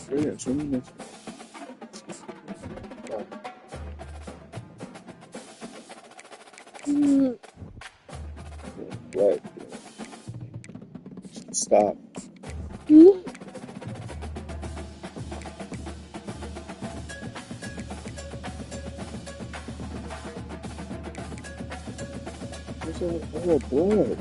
Brilliant, 20 minutes. Right. Stop. Oh, blood.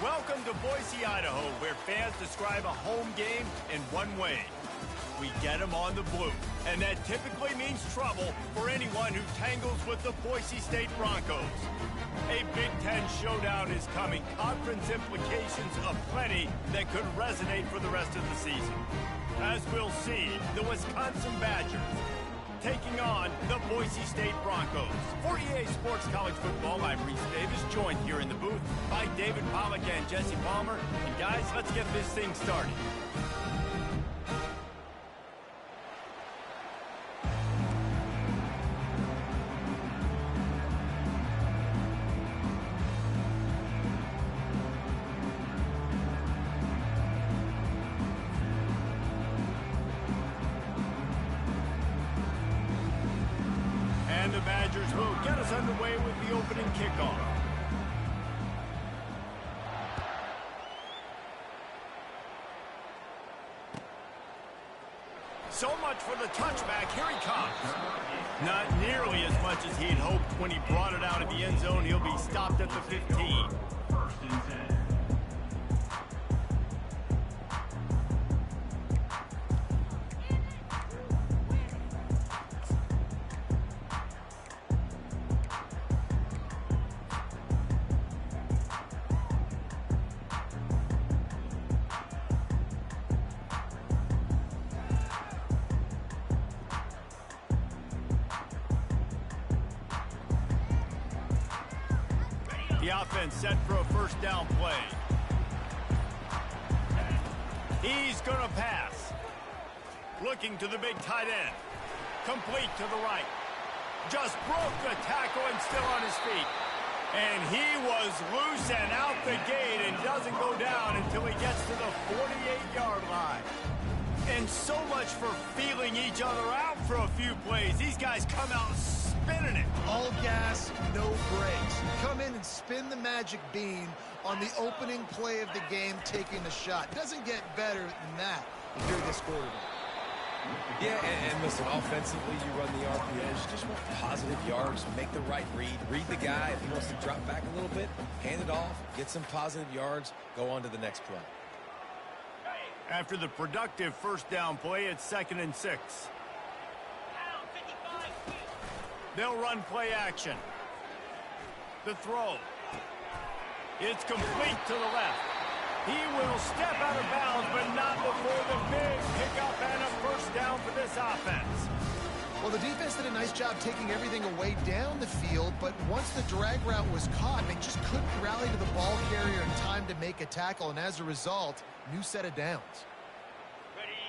Welcome to Boise, Idaho, where fans describe a home game in one way. We get them on the blue, and that typically means trouble for anyone who tangles with the Boise State Broncos. A Big Ten showdown is coming, conference implications aplenty that could resonate for the rest of the season. As we'll see, the Wisconsin Badgers taking on the Boise State Broncos. For EA Sports College Football, I'm Reese Davis, joined here in the booth by David Pollack and Jesse Palmer. And guys, let's get this thing started. And the Badgers will get us underway with the opening kickoff. So much for the touchback. Here he comes. Not nearly as much as he'd hoped when he brought it out of the end zone. He'll be stopped at the 15. First and 10. The offense set for a first down play. He's going to pass. Looking to the big tight end. Complete to the right. Just broke the tackle and still on his feet. And he was loose and out the gate and doesn't go down until he gets to the 48-yard line. And so much for feeling each other out for a few plays. These guys come out spinning it. All gas, no brakes. Come in and spin the magic bean on the opening play of the game, taking the shot. Doesn't get better than that if you're this quarterback. Yeah, and listen, offensively, you run the RPOs. Just want positive yards, make the right read the guy. If he wants to drop back a little bit, hand it off, get some positive yards, go on to the next play. After the productive first down play, it's 2nd and 6. They'll run play action. The throw. It's complete to the left. He will step out of bounds, but not before the big pickup and a first down for this offense. Well, the defense did a nice job taking everything away down the field, but once the drag route was caught, they just couldn't rally to the ball carrier in time to make a tackle, and as a result, new set of downs.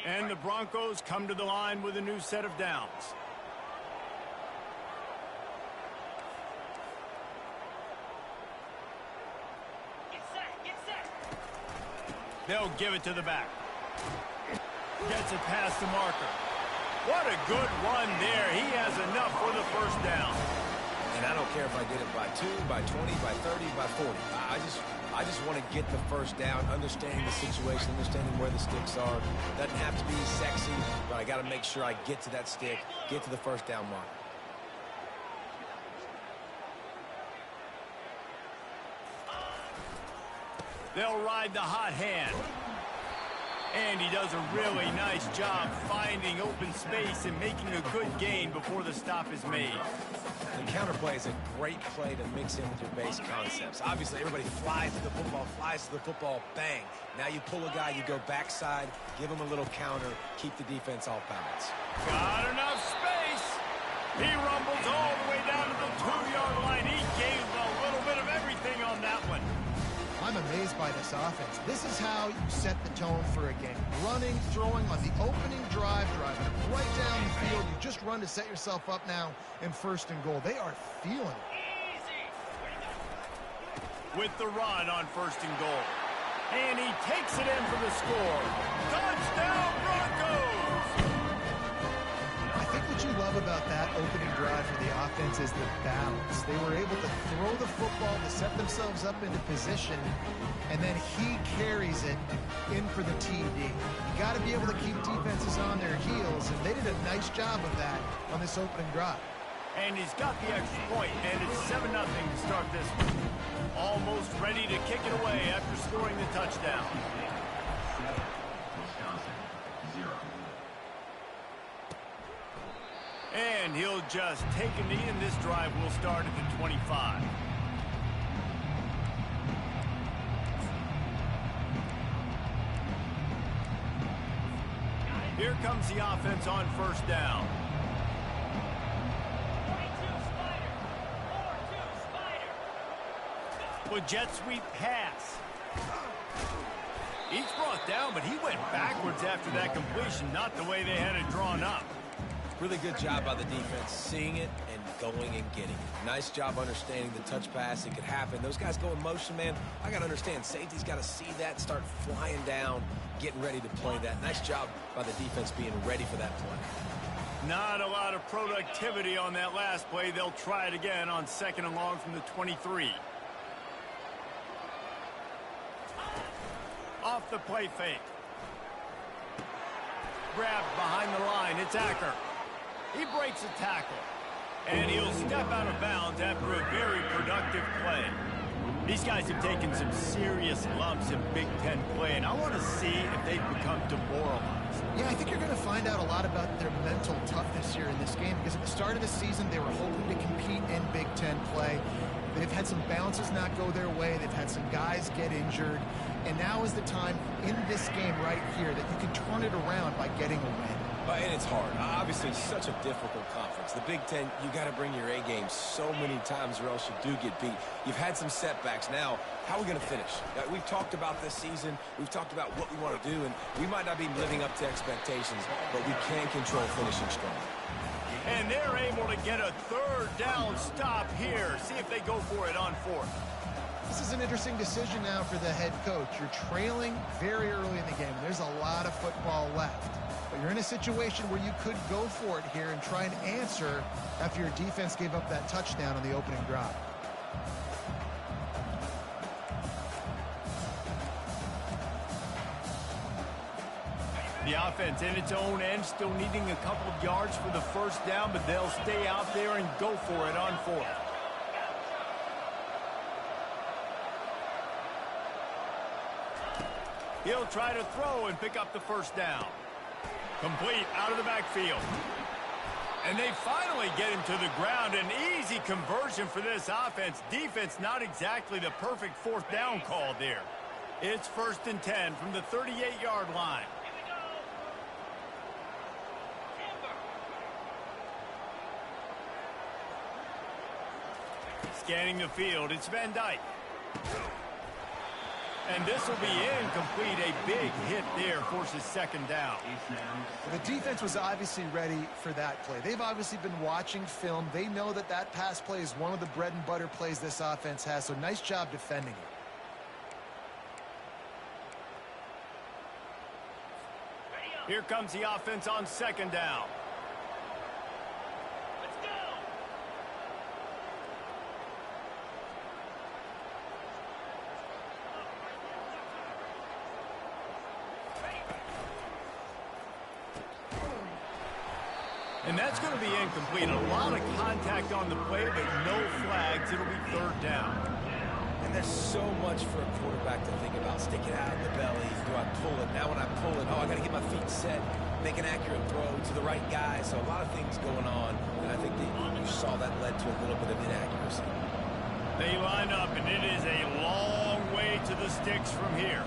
And the Broncos come to the line with a new set of downs. They'll give it to the back. Gets it past the marker. What a good run there. He has enough for the first down. And I don't care if I get it by 2, by 20, by 30, by 40. I just want to get the first down, understanding the situation, understanding where the sticks are. Doesn't have to be sexy, but I got to make sure I get to that stick, get to the first down mark. They'll ride the hot hand. And he does a really nice job finding open space and making a good gain before the stop is made. The counterplay is a great play to mix in with your base concepts. Obviously, everybody flies to the football, bang. Now you pull a guy, you go backside, give him a little counter, keep the defense off balance. Got enough space. He rumbles all the way down to the 2-yard line. He gave a little bit of everything on that one. I'm amazed by this offense. This is how you set the tone for a game. Running, throwing on the opening drive, driving it right down the field. You just run to set yourself up now in 1st and goal. They are feeling it. With the run on 1st and goal. And he takes it in for the score. Touchdown, Broncos! I think what you love about that opening drive for the offense is the balance. They were able to throw the football to set themselves up into position, and then he carries it in for the TD. You got to be able to keep defenses on their heels, and they did a nice job of that on this opening drive. And he's got the extra point, and it's 7-0 to start this one. Almost ready to kick it away after scoring the touchdown. And he'll just take a knee, and this drive will start at the 25. Here comes the offense on 1st down. With jet sweep pass. He's brought down, but he went backwards after that completion, not the way they had it drawn up. Really good job by the defense, seeing it and going and getting it. Nice job understanding the touch pass. It could happen. Those guys go in motion, man. I got to understand, safety's got to see that, start flying down, getting ready to play that. Nice job by the defense being ready for that play. Not a lot of productivity on that last play. They'll try it again on 2nd and long from the 23. Off the play fake. Grabbed behind the line. It's Acker. He breaks a tackle. And he'll step out of bounds after a very productive play. These guys have taken some serious lumps in Big Ten play, and I want to see if they've become demoralized. Yeah, I think you're going to find out a lot about their mental toughness here in this game, because at the start of the season, they were hoping to compete in Big Ten play. They've had some bounces not go their way. They've had some guys get injured. And now is the time in this game right here that you can turn it around by getting a win. And it's hard. Obviously, such a difficult conference. The Big Ten, you got to bring your A game so many times or else you do get beat. You've had some setbacks. Now, how are we going to finish? We've talked about this season. We've talked about what we want to do, and we might not be living up to expectations, but we can control finishing strong. And they're able to get a 3rd down stop here. See if they go for it on 4th. This is an interesting decision now for the head coach. You're trailing very early in the game. There's a lot of football left. But you're in a situation where you could go for it here and try and answer after your defense gave up that touchdown on the opening drive. The offense in its own end, still needing a couple of yards for the 1st down, but they'll stay out there and go for it on 4th. He'll try to throw and pick up the 1st down. Complete out of the backfield. And they finally get him to the ground. An easy conversion for this offense. Defense not exactly the perfect 4th down call there. It's 1st and 10 from the 38-yard line. Scanning the field, it's Van Dyke. And this will be incomplete. A big hit there forces 2nd down. The defense was obviously ready for that play. They've obviously been watching film. They know that that pass play is one of the bread and butter plays this offense has, so nice job defending it. Here comes the offense on 2nd down. And that's going to be incomplete. A lot of contact on the play, but no flags. It'll be 3rd down. And there's so much for a quarterback to think about. Stick it out of the belly. Do I pull it? Now when I pull it, oh, I got to get my feet set, make an accurate throw to the right guy. So a lot of things going on, and I think that you saw that led to a little bit of inaccuracy. They line up, and it is a long way to the sticks from here.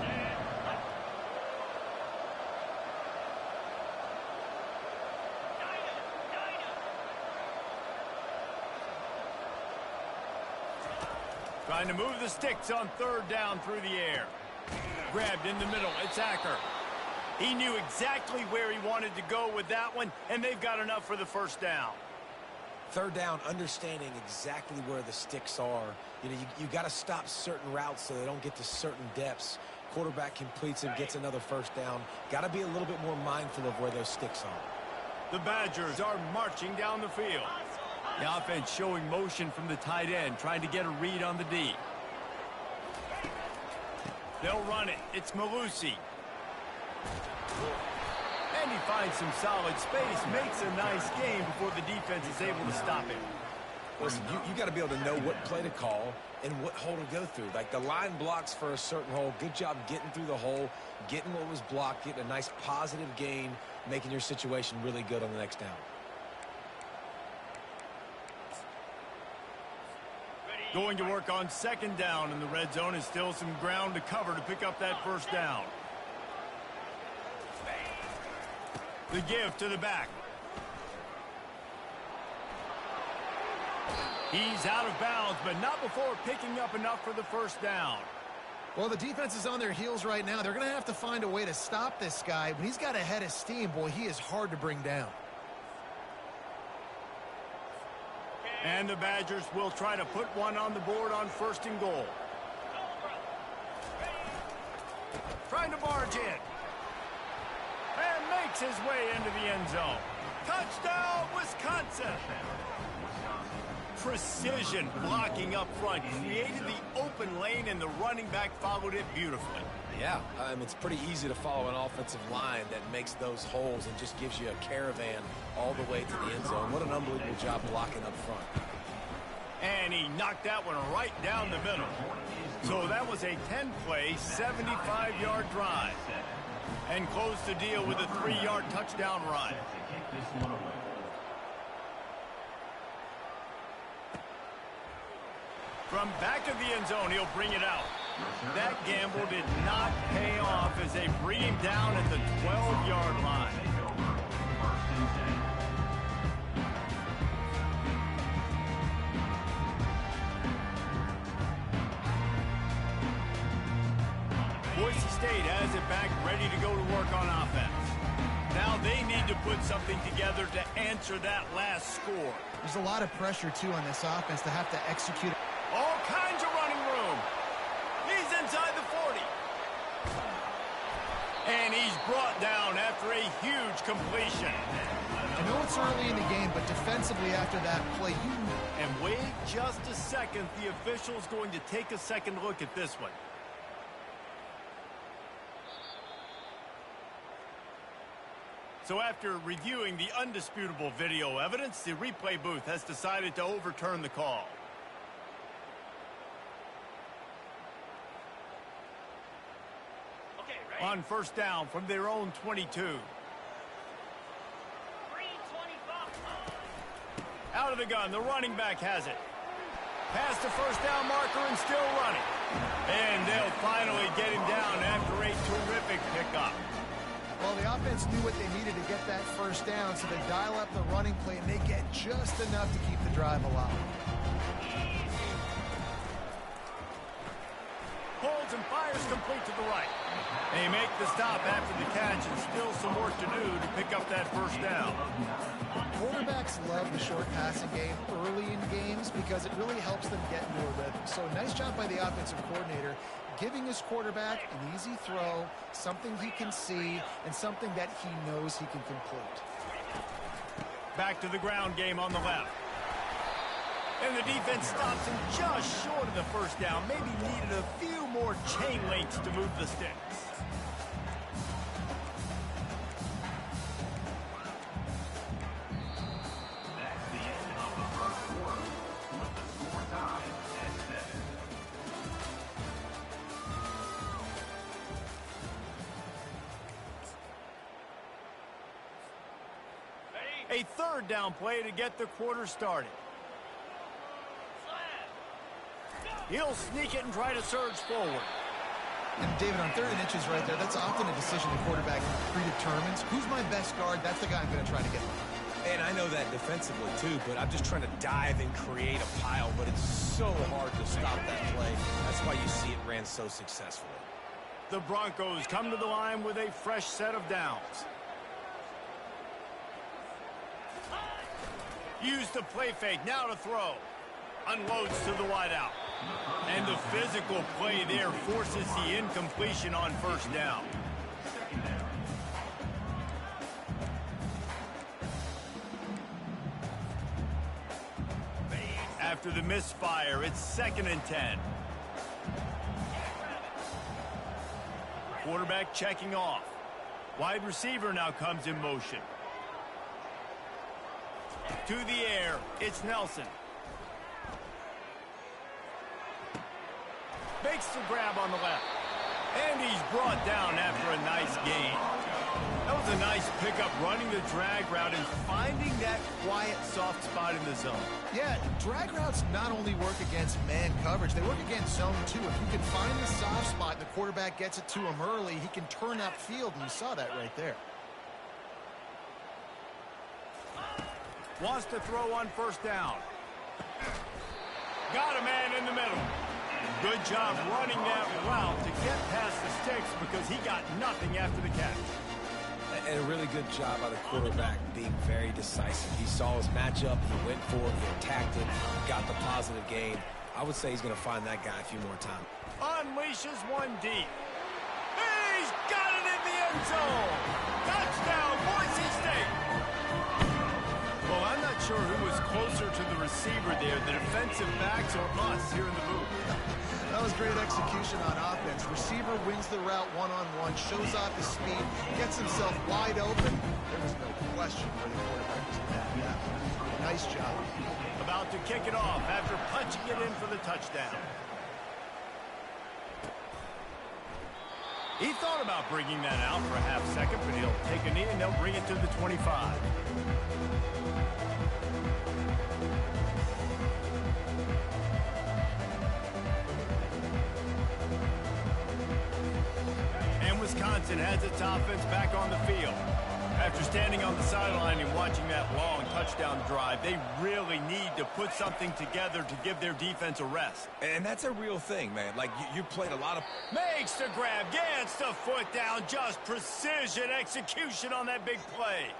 Trying to move the sticks on third down through the air. Grabbed in the middle. It's Acker. He knew exactly where he wanted to go with that one, and they've got enough for the first down. Third down, understanding exactly where the sticks are. You know, you got to stop certain routes so they don't get to certain depths. Quarterback completes and gets another first down. Got to be a little bit more mindful of where those sticks are. The Badgers are marching down the field. The offense showing motion from the tight end, trying to get a read on the D. They'll run it. It's Malusi. And he finds some solid space, makes a nice game before the defense is able to stop him. Listen, you got to be able to know what play to call and what hole to go through. Like the line blocks for a certain hole. Good job getting through the hole, getting what was blocked, getting a nice positive gain, making your situation really good on the next down. Going to work on second down in the red zone, and still some ground to cover to pick up that first down. The give to the back. He's out of bounds, but not before picking up enough for the first down. Well, the defense is on their heels right now. They're going to have to find a way to stop this guy. When he's got a head of steam, boy, he is hard to bring down. And the Badgers will try to put one on the board on first and goal. Trying to barge in. And makes his way into the end zone. Touchdown, Wisconsin! Precision blocking up front. Created the open lane, and the running back followed it beautifully. Yeah, it's pretty easy to follow an offensive line that makes those holes and just gives you a caravan all the way to the end zone. What an unbelievable job blocking up front. And he knocked that one right down the middle. So that was a 10-play, 75-yard drive. And closed the deal with a 3-yard touchdown run. From back of the end zone, he'll bring it out. That gamble did not pay off as they bring him down at the 12-yard line. Boise State has it back, ready to go to work on offense. Now they need to put something together to answer that last score. There's a lot of pressure, too, on this offense to have to execute. All kinds of running room. He's inside the 40. And he's brought down after a huge completion. I know it's early in the game, but defensively after that play, And wait just a second. The official's going to take a second look at this one. So after reviewing the undisputable video evidence, the replay booth has decided to overturn the call. On first down from their own 22. Out of the gun, the running back has it. Past the first down marker and still running. And they'll finally get him down after a terrific pickup. well, the offense knew what they needed to get that first down, so they dial up the running play, and they get just enough to keep the drive alive. Holds and fires complete to the right. They make the stop after the catch, and still some work to do to pick up that first down. Quarterbacks love the short passing game early in games because it really helps them get into a rhythm. So nice job by the offensive coordinator, giving his quarterback an easy throw, something he can see, and something that he knows he can complete. Back to the ground game on the left. And the defense stops him just short of the first down. Maybe needed a few more chain links to move the sticks. A third down play to get the quarter started. He'll sneak it and try to surge forward. And David, on 3rd and inches right there, that's often a decision the quarterback predetermines. Who's my best guard? That's the guy I'm going to try to get. And I know that defensively too, but I'm just trying to dive and create a pile, but it's so hard to stop that play. That's why you see it ran so successfully. The Broncos come to the line with a fresh set of downs. Use the play fake, now to throw. Unloads to the wideout. And the physical play there forces the incompletion on 1st down. After the misfire, it's 2nd and 10. Quarterback checking off. Wide receiver now comes in motion. To the air, it's Nelson. Makes the grab on the left. And he's brought down after a nice gain. That was a nice pickup, running the drag route and finding that quiet, soft spot in the zone. Yeah, drag routes not only work against man coverage, they work against zone too. If you can find the soft spot and the quarterback gets it to him early, he can turn upfield, and you saw that right there. Wants to throw on 1st down. Got a man in the middle. Good job running that route to get past the sticks because he got nothing after the catch. And a really good job by the quarterback being very decisive. He saw his matchup, he went for it, he attacked it, got the positive gain. I would say he's going to find that guy a few more times. Unleashes one deep. He's got it in the end zone. Touchdown, Boise State. Well, I'm not sure who was closer to the receiver there, the defensive backs or us here in the booth. That was great execution on offense. Receiver wins the route one-on-one, shows off his speed, gets himself wide open. There was no question where the quarterback was at. Yeah, nice job. About to kick it off after punching it in for the touchdown. He thought about bringing that out for a half second, but he'll take a knee and they'll bring it to the 25. Wisconsin has its offense back on the field. After standing on the sideline and watching that long touchdown drive, they really need to put something together to give their defense a rest. And that's a real thing, man. Like, you played a lot of... Makes the grab, gets the foot down, just precision execution on that big play.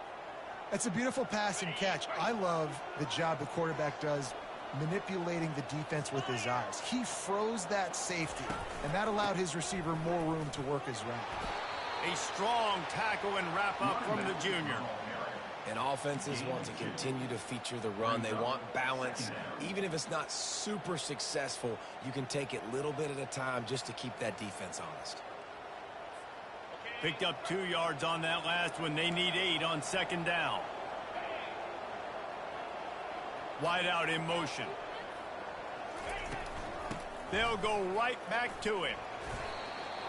That's a beautiful pass and catch. I love the job the quarterback does manipulating the defense with his eyes. He froze that safety, and that allowed his receiver more room to work his route. A strong tackle and wrap up from the junior. And offenses want to continue to feature the run. They want balance. Even if it's not super successful, you can take it little bit at a time just to keep that defense honest. Picked up 2 yards on that last one. They need 8 on 2nd down. Wide out in motion. They'll go right back to him.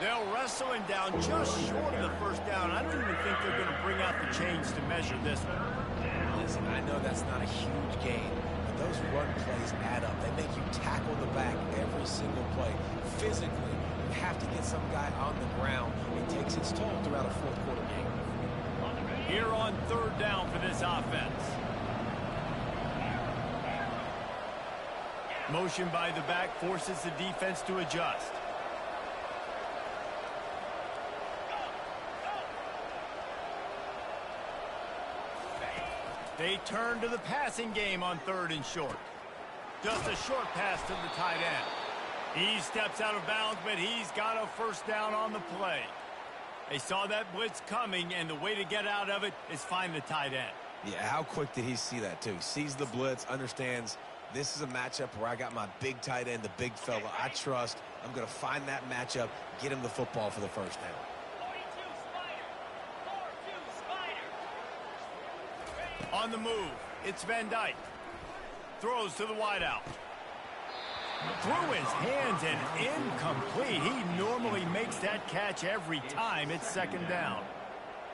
They'll wrestle him down just short of the 1st down. I don't even think they're going to bring out the chains to measure this one. Listen, I know that's not a huge gain, but those run plays add up. They make you tackle the back every single play. Physically, you have to get some guy on the ground. It takes its toll throughout a 4th quarter game. Here on 3rd down for this offense. Motion by the back forces the defense to adjust. They turn to the passing game on 3rd and short. Just a short pass to the tight end. He steps out of bounds, but he's got a 1st down on the play. They saw that blitz coming, and the way to get out of it is find the tight end. Yeah, how quick did he see that, too? Sees the blitz, understands this is a matchup where I got my big tight end, the big fella I trust. I'm going to find that matchup, get him the football for the 1st down. On the move, it's Van Dyke. Throws to the wideout. Through his hands and incomplete. He normally makes that catch every time. It's 2nd down.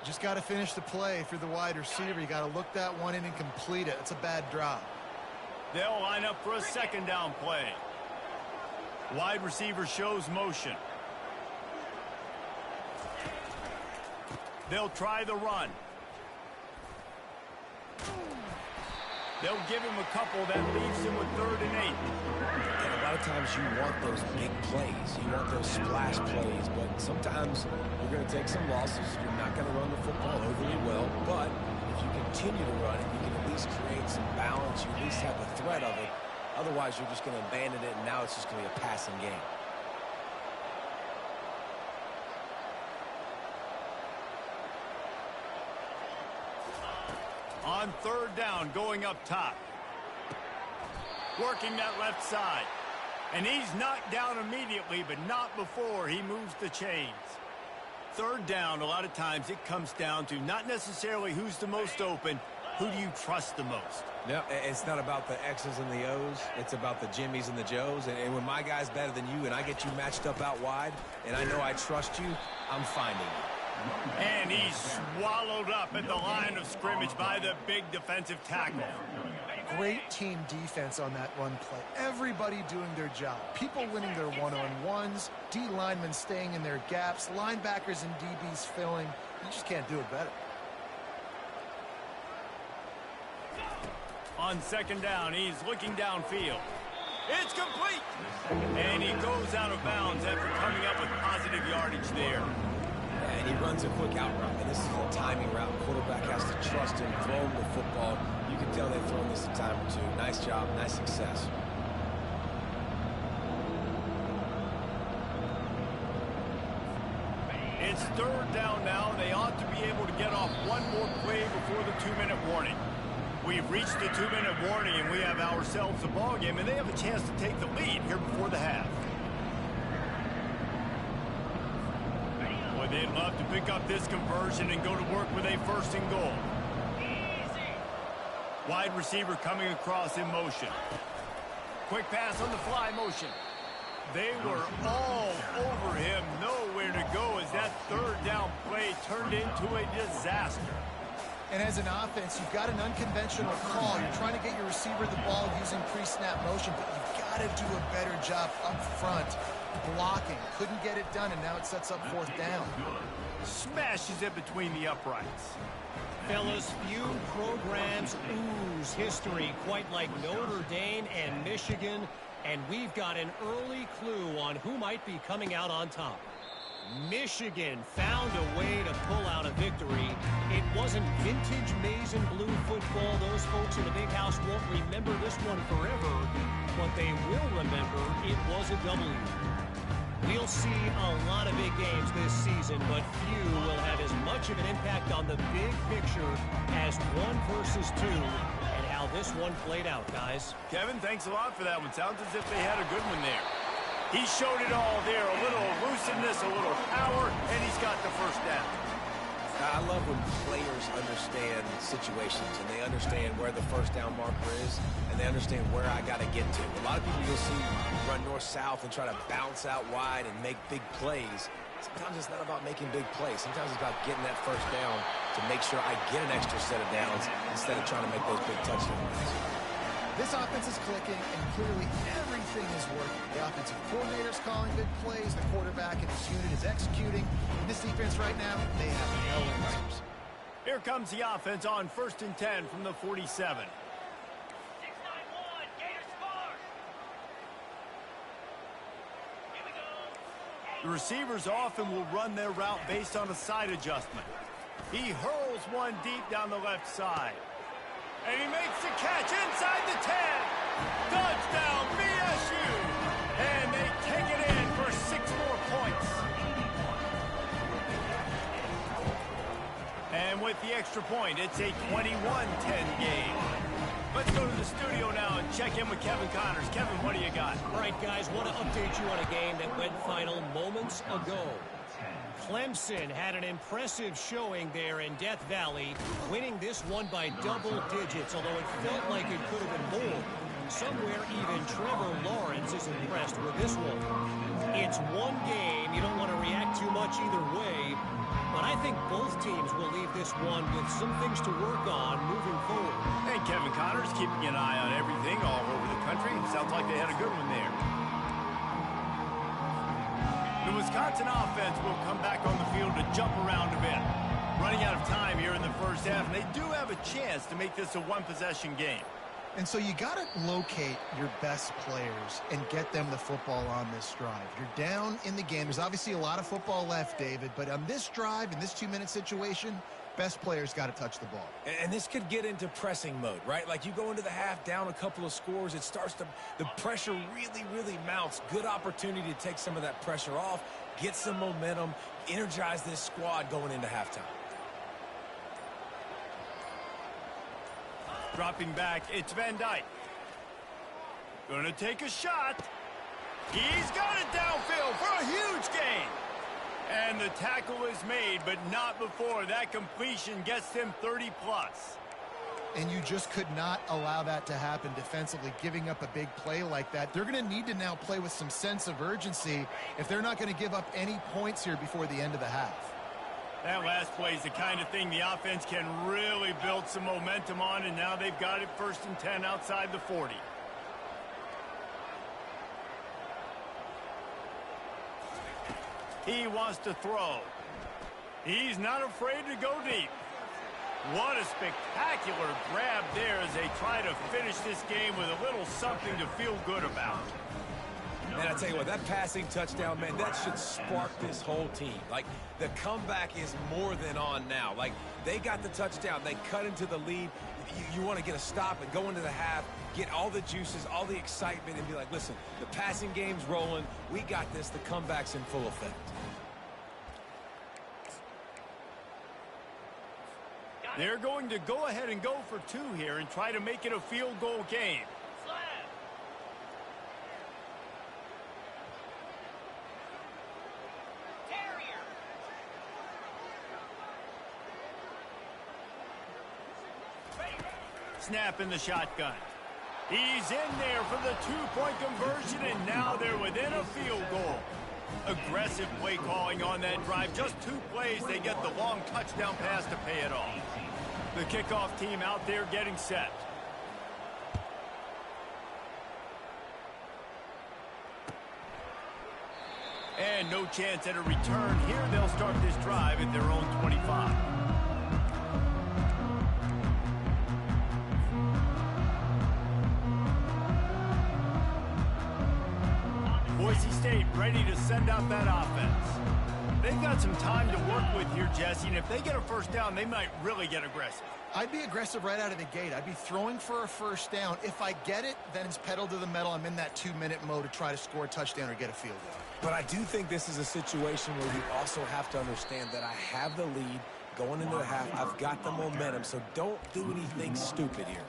Just got to finish the play for the wide receiver. You got to look that one in and complete it. It's a bad drop. They'll line up for a second down play. Wide receiver shows motion. They'll try the run. They'll give him a couple that leaves him with 3rd and 8. And a lot of times you want those big plays. You want those splash plays. But sometimes you're going to take some losses. You're not going to run the football overly well. But if you continue to run it, you can at least create some balance. You at least have the threat of it. Otherwise, you're just going to abandon it, and now it's just going to be a passing game. On 3rd down, going up top. Working that left side. And he's knocked down immediately, but not before he moves the chains. 3rd down, a lot of times it comes down to not necessarily who's the most open, who do you trust the most? No, it's not about the X's and the O's. It's about the Jimmys and the Joes. And when my guy's better than you and I get you matched up out wide and I know I trust you, I'm finding you. And he's swallowed up at the line of scrimmage by the big defensive tackle. Great team defense on that run play. Everybody doing their job. People winning their one-on-ones, D linemen staying in their gaps, linebackers and DBs filling. You just can't do it better. On 2nd down, he's looking downfield. It's complete! And he goes out of bounds after coming up with positive yardage there. And he runs a quick out route, and this is a timing route. Quarterback has to trust him, throw him the football. You can tell they've thrown this a time or two. Nice job, nice success. It's 3rd down now. They ought to be able to get off one more play before the 2-minute warning. We've reached the 2-minute warning, and we have ourselves a ball game, and they have a chance to take the lead here before the half. Boy, they'd love to pick up this conversion and go to work with a 1st and goal. Wide receiver coming across in motion. Quick pass on the fly motion. They were all over him. Nowhere to go as that 3rd down play turned into a disaster. And as an offense, you've got an unconventional call. You're trying to get your receiver the ball using pre-snap motion, but you've got to do a better job up front blocking. Couldn't get it done, and now it sets up 4th down. Smashes it between the uprights. Fellas, few programs ooze history quite like Notre Dame and Michigan, and we've got an early clue on who might be coming out on top. Michigan found a way to pull out a victory. It wasn't vintage maize and blue football. Those folks in the big house won't remember this one forever, but they will remember it was a W. We'll see a lot of big games this season, but few will have as much of an impact on the big picture as 1 versus 2 and how this one played out, guys. Kevin, thanks a lot for that one. Sounds as if they had a good one there. He showed it all there, a little elusiveness, a little power, and he's got the 1st down. I love when players understand situations and they understand where the 1st down marker is and they understand where I got to get to. A lot of people you'll see run north-south and try to bounce out wide and make big plays. Sometimes it's not about making big plays. Sometimes it's about getting that 1st down to make sure I get an extra set of downs instead of trying to make those big touchdowns. This offense is clicking, and clearly everything is working. The offensive coordinator's calling good plays. The quarterback and his unit is executing. And this defense right now, they have no answers. Here comes the offense on 1st and 10 from the 47. The receivers often will run their route based on a side adjustment. He hurls one deep down the left side. And he makes the catch inside the 10. Touchdown, BSU. And they take it in for 6 more points. And with the extra point, it's a 21-10 game. Let's go to the studio now and check in with Kevin Connors. Kevin, what do you got? All right, guys, want to update you on a game that went final moments ago. Clemson had an impressive showing there in Death Valley, winning this one by double digits, although it felt like it could have been more. Somewhere even Trevor Lawrence is impressed with this one. In It's one game. You don't want to react too much either way. But I think both teams will leave this one with some things to work on moving forward. And Kevin Connors keeping an eye on everything all over the country. Sounds like they had a good one there. The Wisconsin offense will come back on the field to jump around a bit. Running out of time here in the first half, and they do have a chance to make this a one-possession game. And so you got to locate your best players and get them the football on this drive. You're down in the game. There's obviously a lot of football left, David, but on this drive, in this 2-minute situation, best players got to touch the ball. And this could get into pressing mode, right? Like you go into the half down a couple of scores, it starts to, the pressure really mounts. Good opportunity to take some of that pressure off, get some momentum, energize this squad going into halftime. Dropping back, it's Van Dyke. Gonna take a shot. He's got it downfield for a huge gain. And the tackle is made, but not before that completion gets him 30+. And you just could not allow that to happen defensively, giving up a big play like that. They're going to need to now play with some sense of urgency if they're not going to give up any points here before the end of the half. That last play is the kind of thing the offense can really build some momentum on, and now they've got it 1st and 10 outside the 40. He wants to throw. He's not afraid to go deep. What a spectacular grab there as they try to finish this game with a little something to feel good about. Man, I tell you what, that passing touchdown, man, that should spark this whole team. Like, the comeback is more than on now. Like, they got the touchdown. They cut into the lead. You want to get a stop and go into the half, get all the juices, all the excitement, and be like, listen, the passing game's rolling. We got this. The comeback's in full effect. They're going to go ahead and go for 2 here and try to make it a field goal game. Snap in the shotgun. He's in there for the 2-point conversion, and now they're within a field goal. Aggressive play calling on that drive. Just 2 plays, they get the long touchdown pass to pay it off. The kickoff team out there getting set. And no chance at a return here. They'll start this drive at their own 25. Boise State ready to send out that offense. They've got some time to work with here, Jesse, and if they get a first down, they might really get aggressive. I'd be aggressive right out of the gate. I'd be throwing for a first down. If I get it, then it's pedal to the metal. I'm in that 2-minute mode to try to score a touchdown or get a field goal. But I do think this is a situation where you also have to understand that I have the lead going into the half. I've got the momentum, so don't do anything stupid here.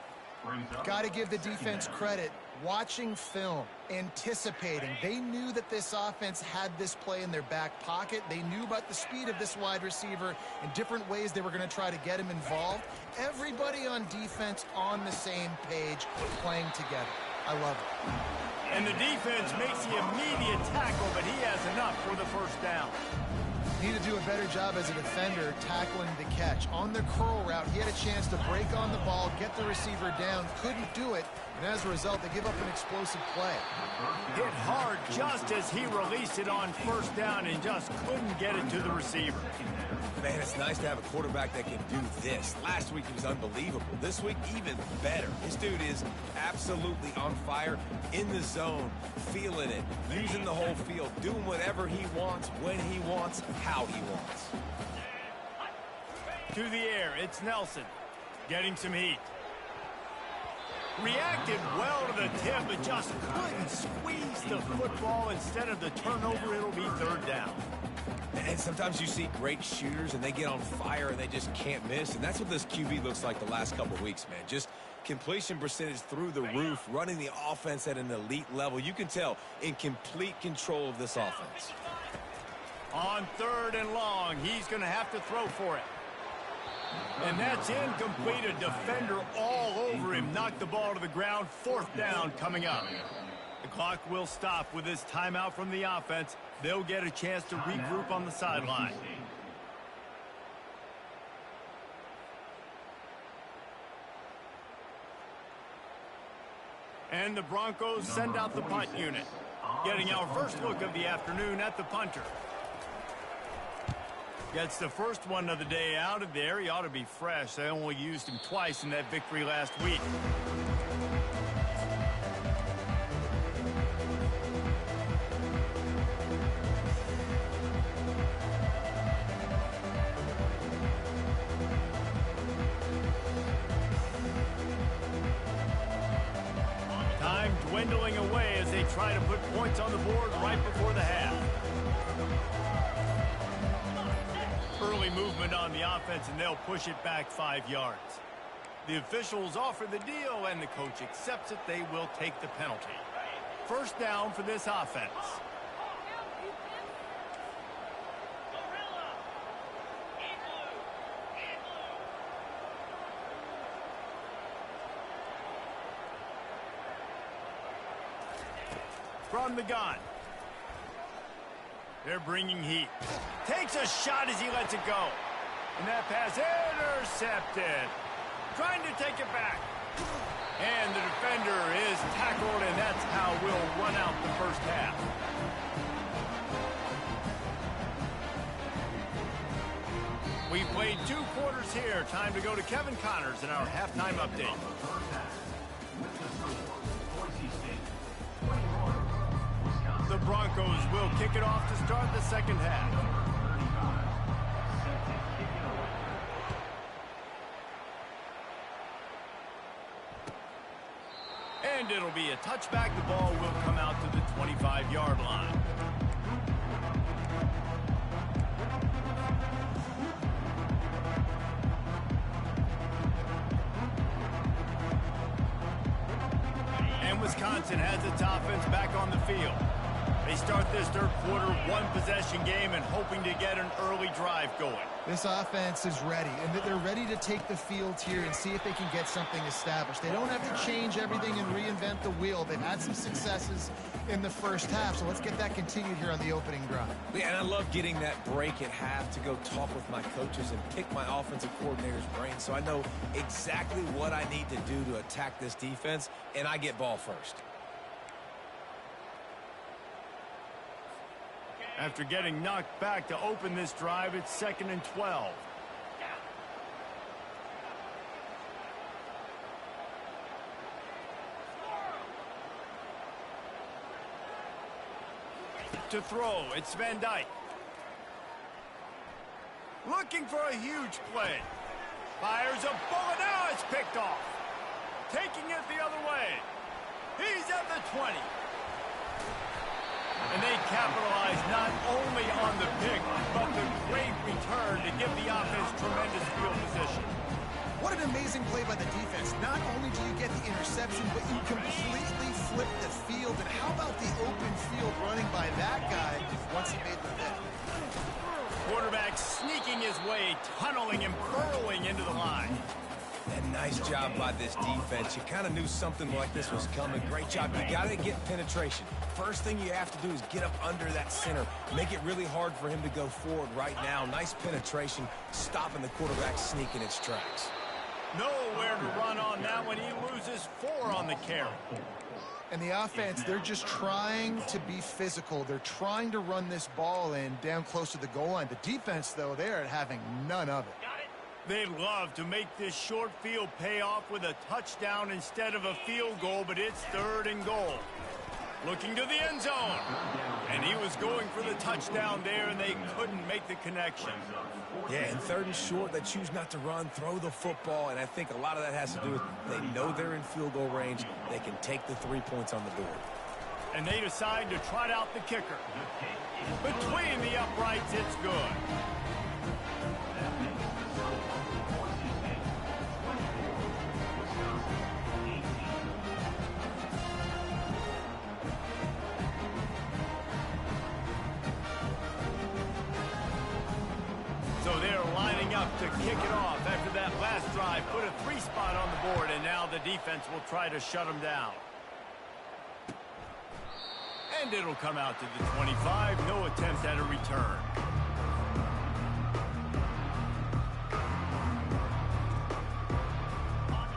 Got to give the defense credit. Watching film, anticipating. They knew that this offense had this play in their back pocket. They knew about the speed of this wide receiver and different ways they were going to try to get him involved. Everybody on defense on the same page, playing together. I love it. And the defense makes the immediate tackle, but he has enough for the first down. Need to do a better job as a defender tackling the catch. On the curl route, he had a chance to break on the ball, get the receiver down, couldn't do it, and as a result, they give up an explosive play. Hit hard just as he released it on first down and just couldn't get it to the receiver. Man, it's nice to have a quarterback that can do this. Last week he was unbelievable. This week, even better. This dude is absolutely on fire, in the zone, feeling it, using the whole field, doing whatever he wants, when he wants, how he wants. To the air, it's Nelson, getting some heat. Reacted well to the tip, but just couldn't squeeze the football. Instead of the turnover, it'll be third down. And sometimes you see great shooters, and they get on fire, and they just can't miss. And that's what this QB looks like the last couple of weeks, man. Just completion percentage through the roof, running the offense at an elite level. You can tell in complete control of this offense. On 3rd and long, he's going to have to throw for it. And that's incomplete. A defender all over him. Knocked the ball to the ground. 4th down coming up. The clock will stop with this timeout from the offense. They'll get a chance to regroup on the sideline. And the Broncos send out the punt unit. Getting our first look of the afternoon at the punter. Gets the first one of the day out of there. He ought to be fresh. They only used him twice in that victory last week. Time dwindling away as they try to put points on the board right before the half. Early movement on the offense, and they'll push it back 5 yards. The officials offer the deal, and the coach accepts it. They will take the penalty. First down for this offense. From the gun. They're bringing heat. Takes a shot as he lets it go. And that pass intercepted. Trying to take it back. And the defender is tackled, and that's how we'll run out the first half. We played 2 quarters here. Time to go to Kevin Connors in our halftime update. The Broncos will kick it off to start the second half. And it'll be a touchback. The ball will come out to the 25-yard line. And Wisconsin has its offense back on the field. They start this third quarter, 1-possession game, and hoping to get an early drive going. This offense is ready, and they're ready to take the field here and see if they can get something established. They don't have to change everything and reinvent the wheel. They've had some successes in the first half, so let's get that continued here on the opening drive. Yeah, and I love getting that break at half to go talk with my coaches and pick my offensive coordinator's brain so I know exactly what I need to do to attack this defense, and I get ball first. After getting knocked back to open this drive, it's 2nd and 12. To throw, it's Van Dyke. Looking for a huge play. Fires a bullet, now it's picked off. Taking it the other way. He's at the 20. And they capitalize not only on the pick, but the great return to give the offense tremendous field position. What an amazing play by the defense. Not only do you get the interception, but you completely flip the field. And how about the open field running by that guy once he made the pick? Quarterback sneaking his way, tunneling and burrowing into the line. And nice job by this defense. You kind of knew something like this was coming. Great job. You got to get penetration. First thing you have to do is get up under that center. Make it really hard for him to go forward right now. Nice penetration, stopping the quarterback sneaking its tracks. Nowhere to run on that one. He loses 4 on the carry. And the offense, they're just trying to be physical. They're trying to run this ball in down close to the goal line. The defense, though, they're having none of it. They'd love to make this short field pay off with a touchdown instead of a field goal, but it's 3rd and goal. Looking to the end zone. And he was going for the touchdown there, and they couldn't make the connection. Yeah, and 3rd and short, they choose not to run, throw the football, and I think a lot of that has to do with they know they're in field goal range. They can take the 3 points on the board. And they decide to trot out the kicker. Between the uprights, it's good. So they're lining up to kick it off after that last drive. Put a 3 spot on the board, and now the defense will try to shut them down. And it'll come out to the 25. No attempt at a return.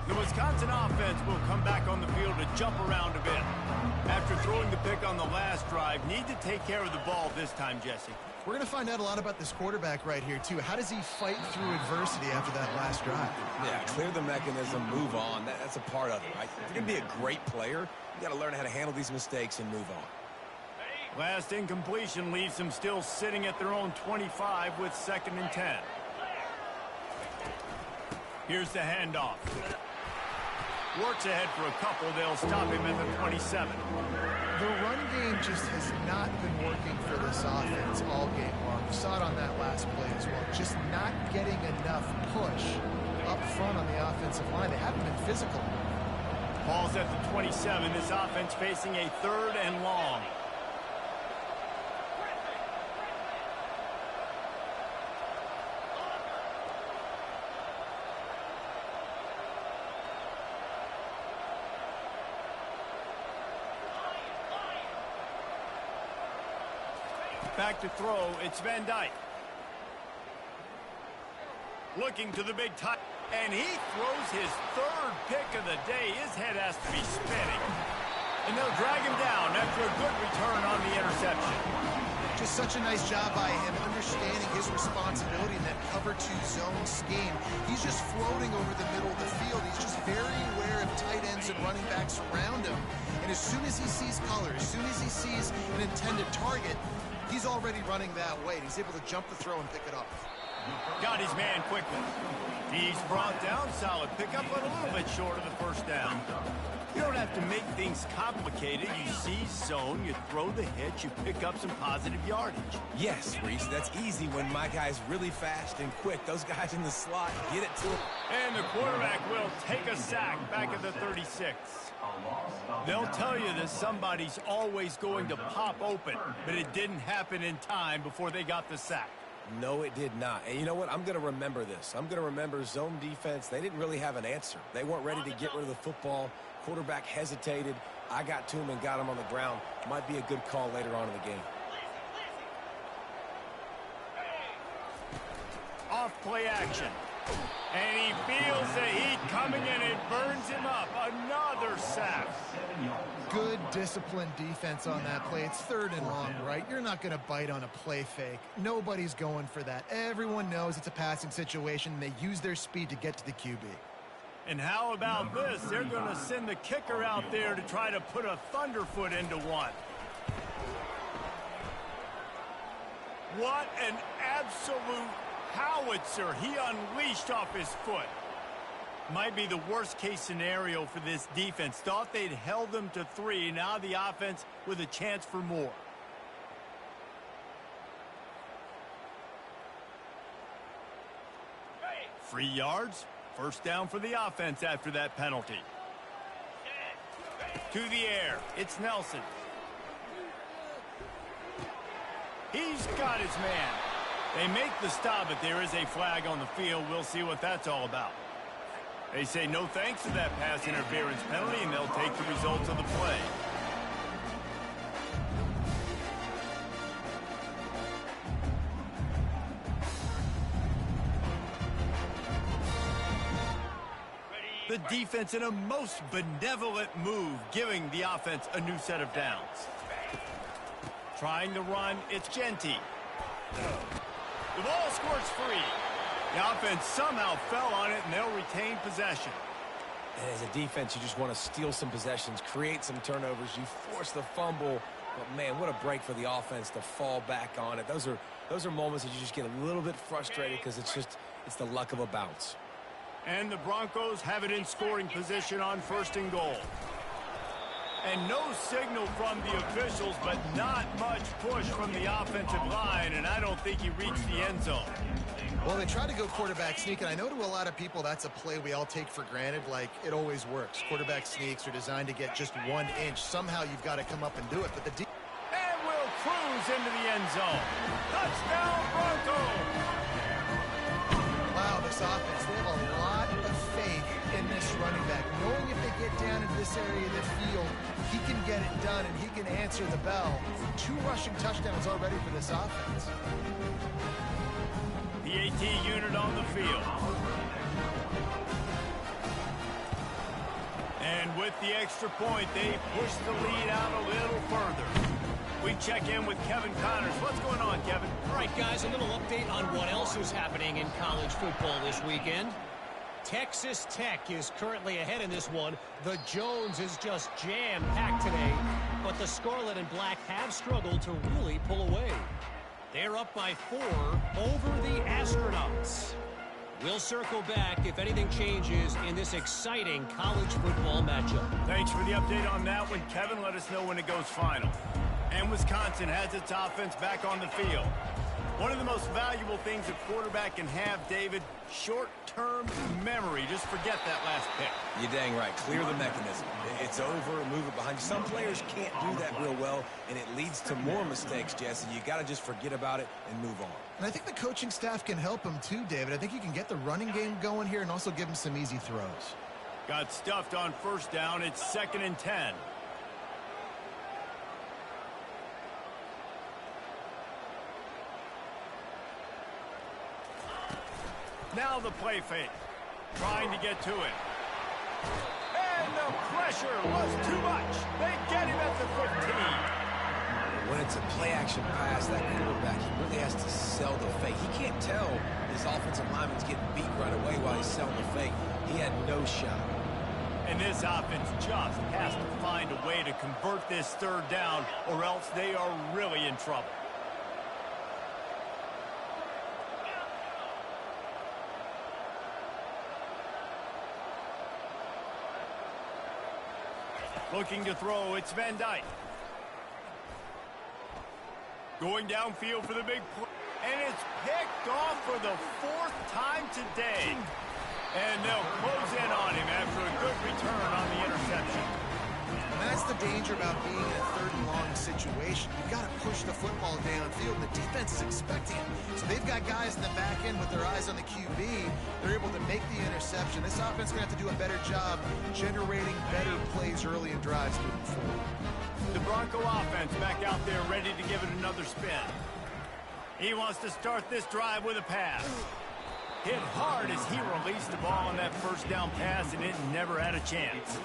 The Wisconsin offense will come back on the field to jump around a bit. After throwing the pick on the last drive, need to take care of the ball this time, Jesse. We're going to find out a lot about this quarterback right here, too. How does he fight through adversity after that last drive? Yeah, clear the mechanism, move on. That's a part of it, right? If you're going to be a great player, you got to learn how to handle these mistakes and move on. Last incompletion leaves them still sitting at their own 25 with 2nd and 10. Here's the handoff. Works ahead for a couple. They'll stop him at the 27. The run game just has not been working for this offense all game long. We saw it on that last play as well. Just not getting enough push up front on the offensive line. They haven't been physical. Ball's at the 27. This offense facing a 3rd and long. Back to throw, it's Van Dyke. Looking to the big time, and he throws his 3rd pick of the day. His head has to be spinning. And they'll drag him down after a good return on the interception. Just such a nice job by him, understanding his responsibility in that cover 2 zone scheme. He's just floating over the middle of the field. He's just very aware of tight ends and running backs around him. And as soon as he sees color, as soon as he sees an intended target, he's already running that way. He's able to jump the throw and pick it up. Got his man quickly. He's brought down. Solid pickup, but a little bit short of the 1st down. You don't have to make things complicated. You see zone, you throw the hitch, you pick up some positive yardage. Yes, Reese, that's easy when my guy's really fast and quick. Those guys in the slot, get it to him. And the quarterback will take a sack back at the 36. They'll tell you that somebody's always going to pop open, but it didn't happen in time before they got the sack. No, it did not. And you know what? I'm going to remember this. I'm going to remember zone defense. They didn't really have an answer. They weren't ready to get rid of the football. Quarterback hesitated. I got to him and got him on the ground. Might be a good call later on in the game. Off play action. And he feels the heat coming and it burns him up. Another sack. Good disciplined defense on that play. It's 3rd and long, right? You're not going to bite on a play fake. Nobody's going for that. Everyone knows it's a passing situation. They use their speed to get to the QB. And how about this? They're going to send the kicker out there to try to put a thunderfoot into one. What an absolute howitzer he unleashed off his foot. Might be the worst case scenario for this defense. Thought they'd held them to 3. Now the offense with a chance for more. Free yards. 1st down for the offense after that penalty. To the air. It's Nelson. He's got his man. They make the stop, but there is a flag on the field. We'll see what that's all about. They say no thanks to that pass interference penalty, and they'll take the results of the play. The defense in a most benevolent move, giving the offense a new set of downs. Trying to run, it's Genty. The ball squirts free. The offense somehow fell on it, and they'll retain possession. And as a defense, you just want to steal some possessions, create some turnovers. You force the fumble. But, man, what a break for the offense to fall back on it. Those are moments that you just get a little bit frustrated because it's the luck of a bounce. And the Broncos have it in scoring position on 1st and goal. And no signal from the officials, but not much push from the offensive line, and I don't think he reached the end zone. Well, they try to go quarterback sneak, and I know to a lot of people that's a play we all take for granted, like it always works. Quarterback sneaks are designed to get just 1 inch. Somehow you've got to come up and do it, but the and will cruise into the end zone. Touchdown, Broncos! Wow, this offense, they have a lot of faith in this this running back, knowing if they get down into this area of the field, he can get it done and he can answer the bell. 2 rushing touchdowns already for this offense. The AT unit on the field. And with the extra point, they push the lead out a little further. We check in with Kevin Connors. What's going on, Kevin? All right, guys, a little update on what else is happening in college football this weekend. Texas Tech is currently ahead in this one. The Jones is just jam-packed today, but the Scarlet and Black have struggled to really pull away. They're up by 4 over the Astronauts. We'll circle back if anything changes in this exciting college football matchup. Thanks for the update on that one, Kevin. Let us know when it goes final. And Wisconsin has its offense back on the field. One of the most valuable things a quarterback can have, David, short-term memory. Just forget that last pick. You're dang right. Clear the mechanism. It's over, move it behind you. Some players can't do that real well, and it leads to more mistakes, Jesse. You got to just forget about it and move on. And I think the coaching staff can help him too, David. I think you can get the running game going here and also give him some easy throws. Got stuffed on first down. It's 2nd and 10. Now the play fake. Trying to get to it. And the pressure was too much. They get him at the 15. When it's a play-action pass, that quarterback, he really has to sell the fake. He can't tell his offensive lineman's getting beat right away while he's selling the fake. He had no shot. And this offense just has to find a way to convert this 3rd down, or else they are really in trouble. Looking to throw, it's Van Dyke. Going downfield for the big play. And it's picked off for the 4th time today. And they'll close in on him after a good return on the interception. And that's the danger about being in a 3rd and long situation. You've got to push the football downfield, and the defense is expecting it. So they've got guys in the back end with their eyes on the QB. They're able to make the interception. This offense is going to have to do a better job generating better plays early in drives moving forward. The Bronco offense back out there ready to give it another spin. He wants to start this drive with a pass. Hit hard as he released the ball on that first down pass, and it never had a chance.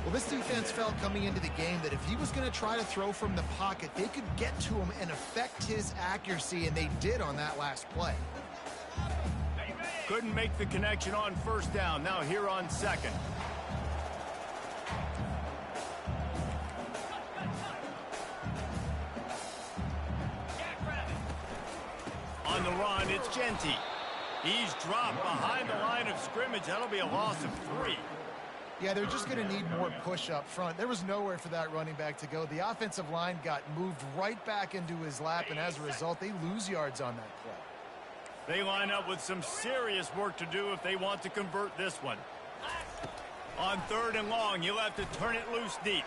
Well, this defense felt coming into the game that if he was going to try to throw from the pocket, they could get to him and affect his accuracy, and they did on that last play. Couldn't make the connection on first down. Now here on 2nd. On the run, it's Genty. He's dropped behind the line of scrimmage. That'll be a loss of 3. Yeah, they're just going to need more push up front. There was nowhere for that running back to go. The offensive line got moved right back into his lap, and as a result, they lose yards on that play. They line up with some serious work to do if they want to convert this one. On 3rd and long, you'll have to turn it loose deep.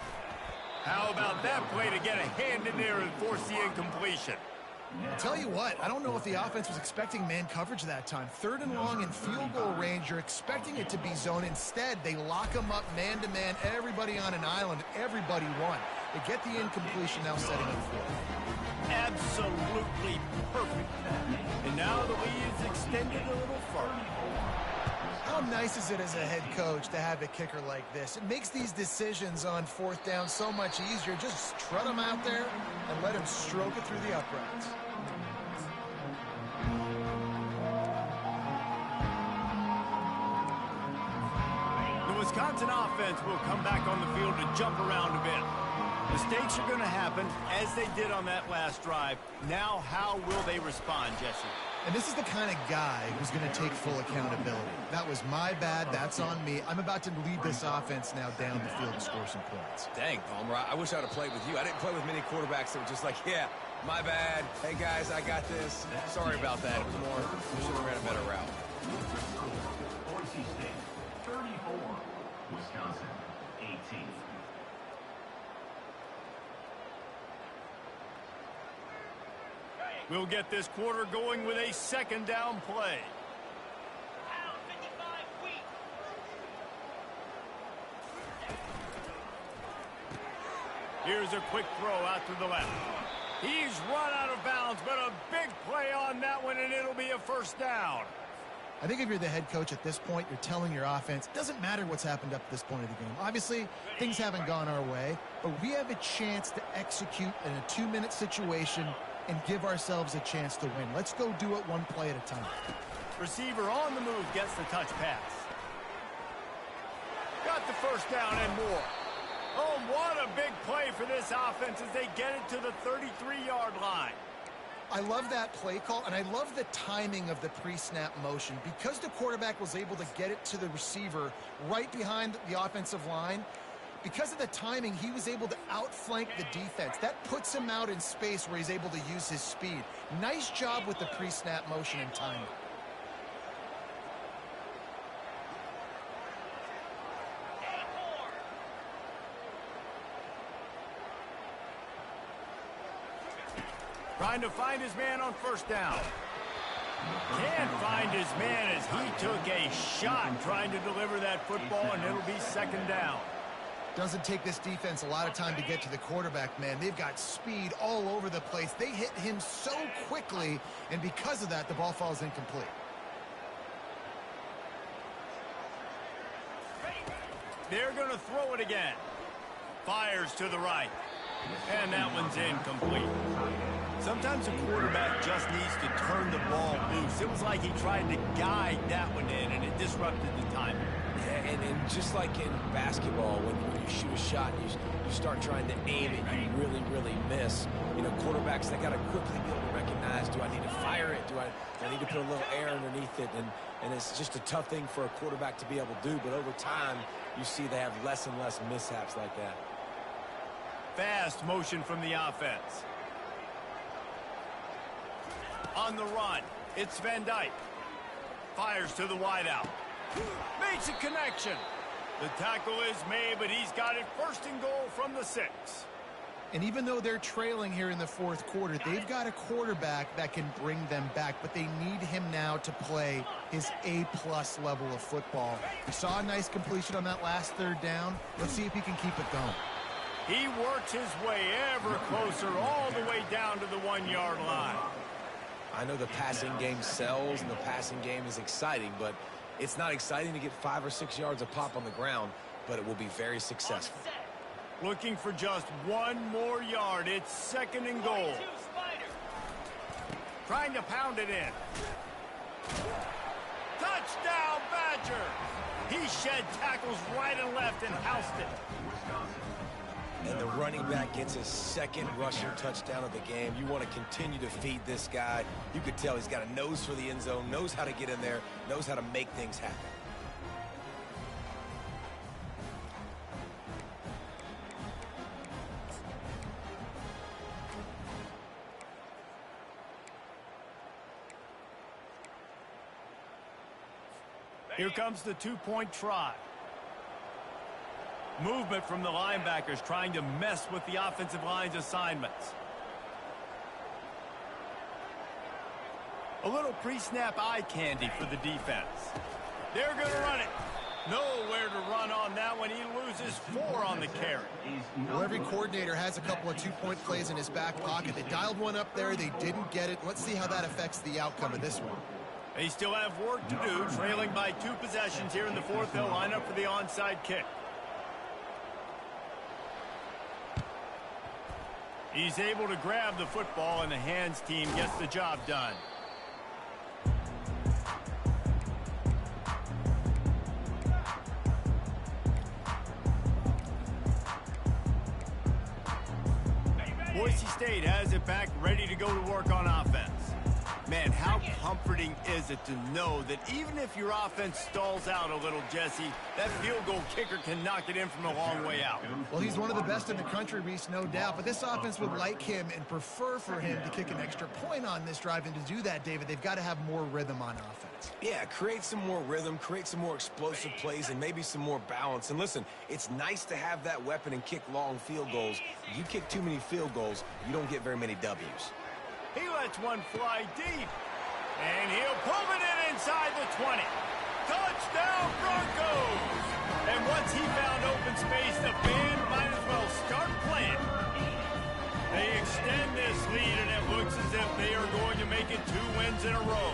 How about that play to get a hand in there and force the incompletion? I'll tell you what, I don't know if the offense was expecting man coverage that time. 3rd and long in field goal range, you're expecting it to be zone. Instead, they lock them up man-to-man, everybody on an island, everybody won. They get the incompletion, now setting up for it. Absolutely perfect. And now the lead is extended a little further. How nice is it as a head coach to have a kicker like this? It makes these decisions on 4th down so much easier. Just trot him out there and let him stroke it through the uprights. The Wisconsin offense will come back on the field to jump around a bit. Mistakes are going to happen, as they did on that last drive. Now, how will they respond, Jesse? And this is the kind of guy who's going to take full accountability. That was my bad. That's on me. I'm about to lead this offense now down the field and score some points. Dang, Palmer, I wish I would have played with you. I didn't play with many quarterbacks that were just like, yeah, my bad. Hey, guys, I got this. Sorry about that. It was more, we should have ran a better route. Boise State, 34. Wisconsin, 18. We'll get this quarter going with a 2nd down play. Here's a quick throw out to the left. He's run out of bounds, but a big play on that one, and it'll be a first down. I think if you're the head coach at this point, you're telling your offense, it doesn't matter what's happened up to this point of the game. Obviously, things haven't gone our way, but we have a chance to execute in a 2-minute situation and give ourselves a chance to win. Let's go do it one play at a time. Receiver on the move gets the touch pass. Got the first down and more. Oh, what a big play for this offense as they get it to the 33-yard line. I love that play call, and I love the timing of the pre-snap motion. Because the quarterback was able to get it to the receiver right behind the offensive line, because of the timing, he was able to outflank the defense. That puts him out in space where he's able to use his speed. Nice job with the pre-snap motion and timing. Trying to find his man on first down. Can't find his man as he took a shot trying to deliver that football, and it'll be second down. Doesn't take this defense a lot of time to get to the quarterback, man. They've got speed all over the place. They hit him so quickly, and because of that, the ball falls incomplete. They're going to throw it again. Fires to the right. And that one's incomplete. Sometimes a quarterback just needs to turn the ball loose. It was like he tried to guide that one in, and it disrupted the timing. Yeah, and just like in basketball, when you shoot a shot, you start trying to aim it, you really miss. You know, quarterbacks, they got to quickly be able to recognize, do I need to fire it? Do I need to put a little air underneath it? And it's just a tough thing for a quarterback to be able to do. But over time, you see they have less and less mishaps like that. Fast motion from the offense. On the run, it's Van Dyke. Fires to the wideout. Makes a connection. The tackle is made, but he's got it first and goal from the 6. And even though they're trailing here in the fourth quarter, they've got a quarterback that can bring them back, but they need him now to play his A-plus level of football. We saw a nice completion on that last third down. Let's see if he can keep it going. He works his way ever closer all the way down to the 1-yard line. I know the passing game sells and the passing game is exciting, but it's not exciting to get 5 or 6 yards a pop on the ground, but it will be very successful. Looking for just 1 more yard. It's second and goal. Trying to pound it in. Touchdown, Badger! He shed tackles right and left and housed it. And the running back gets his second rushing touchdown of the game. You want to continue to feed this guy. You could tell he's got a nose for the end zone, knows how to get in there, knows how to make things happen. Here comes the 2-point try. Movement from the linebackers trying to mess with the offensive line's assignments. A little pre-snap eye candy for the defense. They're going to run it. Nowhere to run on that one. He loses 4 on the carry. Well, every coordinator has a couple of 2-point plays in his back pocket. They dialed one up there. They didn't get it. Let's see how that affects the outcome of this one. They still have work to do, trailing by 2 possessions here in the fourth. They'll line up for the onside kick. He's able to grab the football, and the hands team gets the job done. Boise State has it back, ready to go to work on offense. Man, how comforting is it to know that even if your offense stalls out a little, Jesse, that field goal kicker can knock it in from a long way out. Well, he's one of the best in the country, Reese, no doubt. But this offense would like him and prefer for him to kick an extra point on this drive. And to do that, David, they've got to have more rhythm on offense. Yeah, create some more rhythm, create some more explosive plays, and maybe some more balance. And listen, it's nice to have that weapon and kick long field goals. You kick too many field goals, you don't get very many W's. He lets one fly deep, and he'll pull it in inside the 20. Touchdown Broncos! And once he found open space, the band might as well start playing. They extend this lead, and it looks as if they are going to make it 2 wins in a row.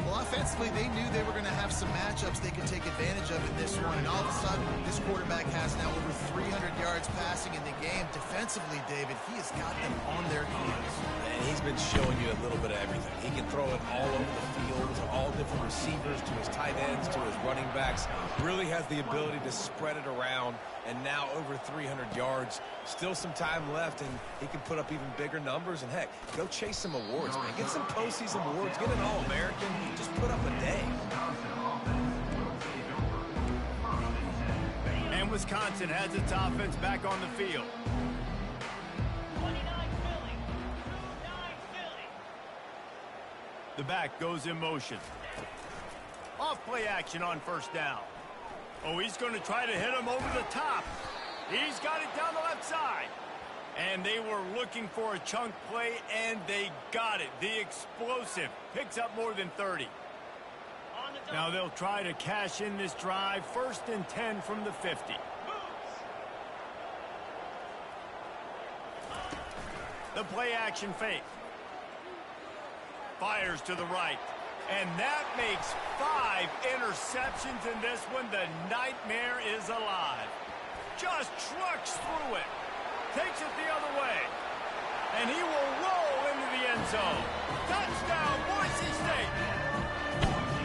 Well, offensively, they knew they were going to have some matchups they could take advantage of in this one, and all of a sudden, this quarterback has now over 300 yards passing in the game. Defensively, David, he has got them on their heels. And he's been showing you a little bit of everything. He can throw it all over the field to all different receivers, to his tight ends, to his running backs. Really has the ability to spread it around, and now over 300 yards. Still some time left, and he can put up even bigger numbers. And, heck, go chase some awards, man. Get some postseason awards. Get an All-American. Just put up a day. And Wisconsin has its offense back on the field. 29 Philly. 29 Philly. The back goes in motion. Off play action on first down. Oh, he's going to try to hit him over the top. He's got it down the left side. And they were looking for a chunk play, and they got it. The explosive picks up more than 30. Now they'll try to cash in this drive. 1st and 10 from the 50. The play action fake. Fires to the right. And that makes 5 interceptions in this one. The nightmare is alive. Just trucks through it. Takes it the other way. And he will roll into the end zone. Touchdown, Boise State.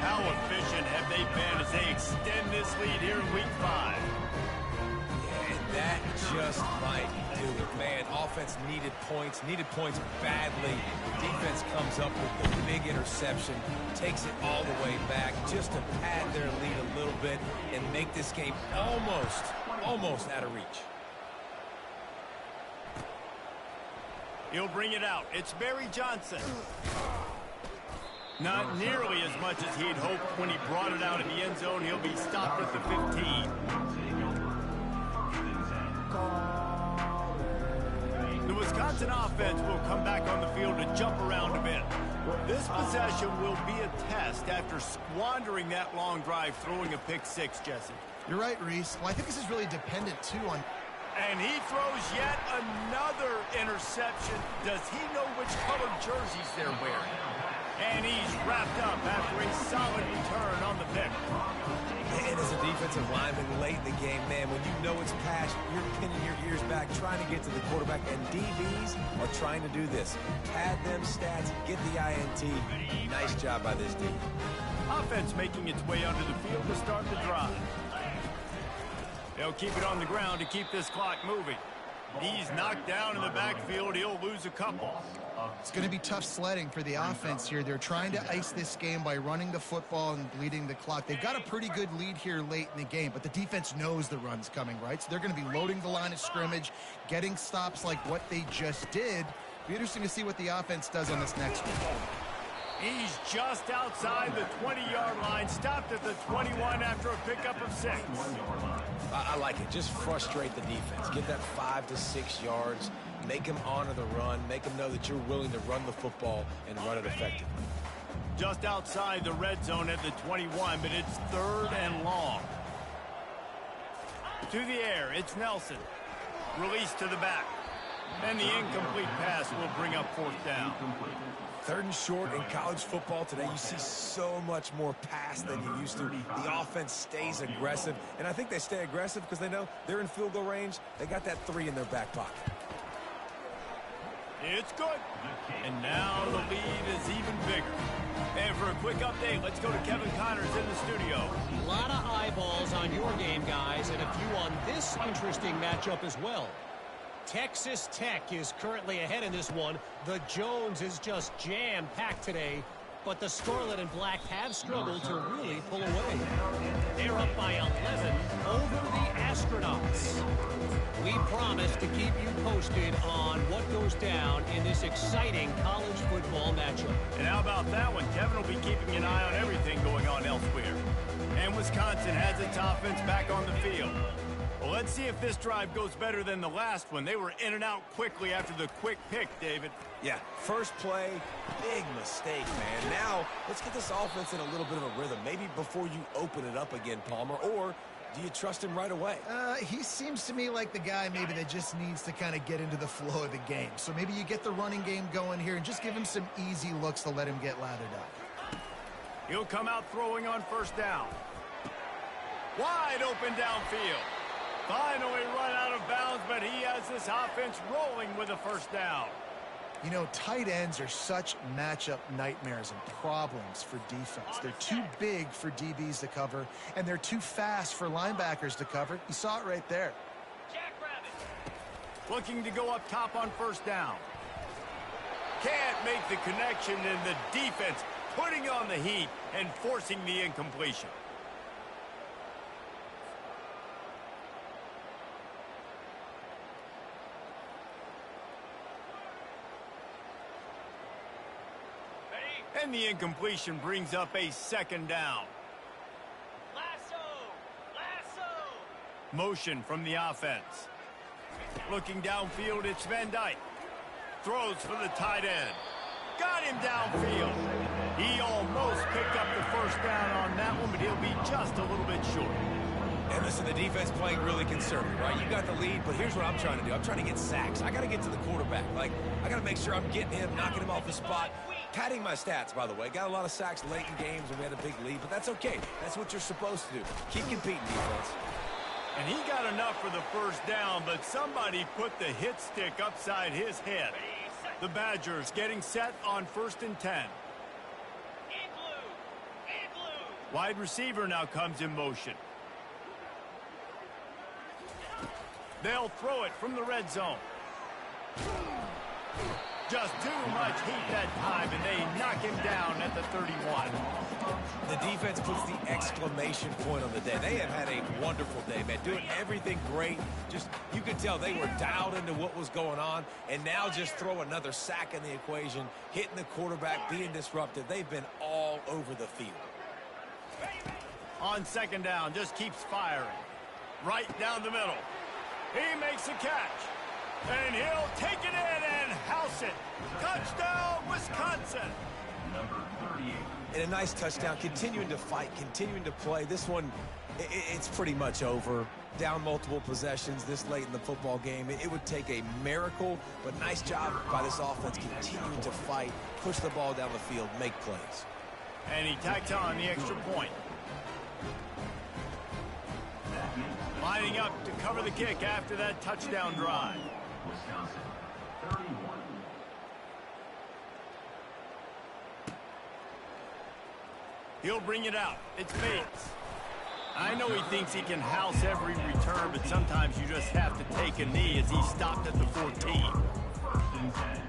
How efficient have they been as they extend this lead here in Week 5? And that just might do it, man. Offense needed points badly. Defense comes up with the big interception, takes it all the way back just to pad their lead a little bit and make this game almost out of reach. He'll bring it out. It's Barry Johnson. Not nearly as much as he'd hoped when he brought it out in the end zone. He'll be stopped at the 15. The Wisconsin offense will come back on the field to jump around a bit. This possession will be a test after squandering that long drive, throwing a pick 6, Jesse. You're right, Reese. Well, I think this is really dependent, too, on... And he throws yet another interception. Does he know which colored jerseys they're wearing? And he's wrapped up after a solid return on the pick. And as a defensive lineman late in the game, man, when you know it's passed, you're pinning your ears back, trying to get to the quarterback, and DBs are trying to do this. Pad them stats, get the INT. Nice job by this D. Offense making its way onto the field to start the drive. They'll keep it on the ground to keep this clock moving. He's knocked down in the backfield. He'll lose a couple. It's going to be tough sledding for the offense here. They're trying to ice this game by running the football and bleeding the clock. They've got a pretty good lead here late in the game, but the defense knows the run's coming, right? So they're going to be loading the line of scrimmage, getting stops like what they just did. Be interesting to see what the offense does on this next one. He's just outside the 20-yard line, stopped at the 21 after a pickup of 6. I like it. Just frustrate the defense. Get that 5 to 6 yards. Make them honor the run. Make them know that you're willing to run the football and run it effectively. Just outside the red zone at the 21, but it's 3rd and long. To the air, it's Nelson. Release to the back. And the incomplete pass will bring up 4th down. 3rd and short in college football today. You see so much more pass than you used to. The offense stays aggressive, and I think they stay aggressive because they know they're in field goal range. They got that 3 in their back pocket. It's good. And now the lead is even bigger. And for a quick update, let's go to Kevin Connors in the studio. A lot of eyeballs on your game, guys, and a few on this interesting matchup as well. Texas Tech is currently ahead in this one. The Jones is just jam-packed today, but the Scarlet and Black have struggled to really pull away. They're up by 11 over the Astronauts. We promise to keep you posted on what goes down in this exciting college football matchup. And how about that one? Kevin will be keeping an eye on everything going on elsewhere. And Wisconsin has its offense back on the field. Well, let's see if this drive goes better than the last one. They were in and out quickly after the quick pick, David. Yeah, first play, big mistake, man. Now, let's get this offense in a little bit of a rhythm. Maybe before you open it up again, Palmer, or do you trust him right away? He seems to me like the guy maybe that just needs to kind of get into the flow of the game. So maybe you get the running game going here and just give him some easy looks to let him get lathered up. He'll come out throwing on first down. Wide open downfield. Finally run out of bounds, but he has this offense rolling with a first down. You know, tight ends are such matchup nightmares and problems for defense. They're too big for DBs to cover, and they're too fast for linebackers to cover. You saw it right there. Looking to go up top on first down. Can't make the connection, and the defense putting on the heat and forcing the incompletion. And the incompletion brings up a second down. Lasso! Motion from the offense. Looking downfield, it's Van Dyke. Throws for the tight end. Got him downfield. He almost picked up the first down on that one, but he'll be just a little bit short. And listen, the defense playing really conservative, right? You got the lead, but here's what I'm trying to do. I'm trying to get sacks. I got to get to the quarterback. Like, I got to make sure I'm getting him, knocking him off the spot. Padding my stats, by the way. Got a lot of sacks late in games when we had a big lead, but that's okay. That's what you're supposed to do. Keep competing, defense. And he got enough for the first down, but somebody put the hit stick upside his head. The Badgers getting set on 1st and 10. Wide receiver now comes in motion. They'll throw it from the red zone. Just too much heat that time, and they knock him down at the 31. The defense puts the exclamation point on the day. They have had a wonderful day, man. Doing everything great. Just, you could tell they were dialed into what was going on, and now just throw another sack in the equation, hitting the quarterback, being disruptive. They've been all over the field. On second down, just keeps firing. Right down the middle. He makes a catch. And he'll take it in and house it. Touchdown, Wisconsin. Number 38. And a nice touchdown, continuing to fight, continuing to play. This one, it's pretty much over. Down multiple possessions this late in the football game. It would take a miracle, but nice job by this offense continuing to fight, push the ball down the field, make plays. And he tacks on the extra point. Lining up to cover the kick after that touchdown drive. Wisconsin, 31. He'll bring it out. It's Bates. I know he thinks he can house every return, but sometimes you just have to take a knee as he stopped at the 14. 1st and 10.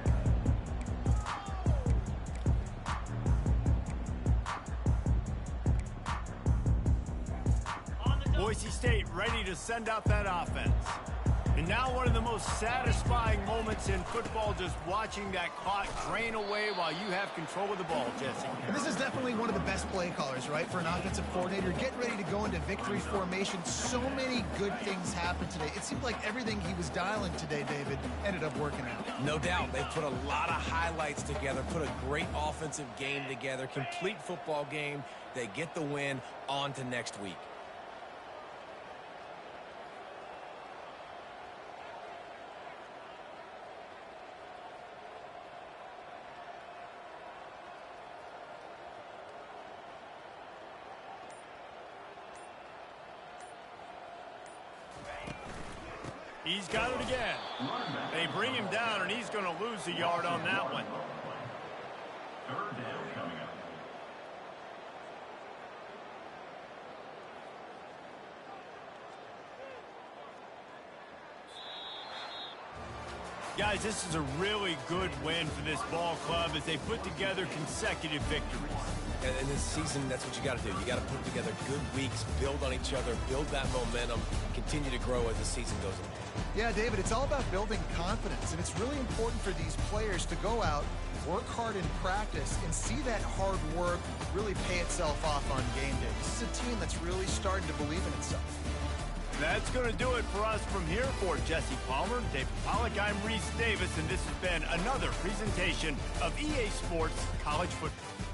Boise State ready to send out that offense. And now one of the most satisfying moments in football, just watching that clock drain away while you have control of the ball, Jesse. And this is definitely one of the best play callers, right, for an offensive coordinator. Getting ready to go into victory formation. So many good things happened today. It seemed like everything he was dialing today, David, ended up working out. No doubt. They put a lot of highlights together, put a great offensive game together, complete football game. They get the win. On to next week. He's got it again. They bring him down, and he's going to lose a yard on that one. 3rd down coming up. Guys, this is a really good win for this ball club as they put together consecutive victories. And this season, that's what you got to do. You got to put together good weeks, build on each other, build that momentum, continue to grow as the season goes on. Yeah, David, it's all about building confidence, and it's really important for these players to go out, work hard in practice, and see that hard work really pay itself off on game day. This is a team that's really starting to believe in itself. That's going to do it for us from here. For Jesse Palmer, David Pollack, I'm Reese Davis, and this has been another presentation of EA Sports College Football.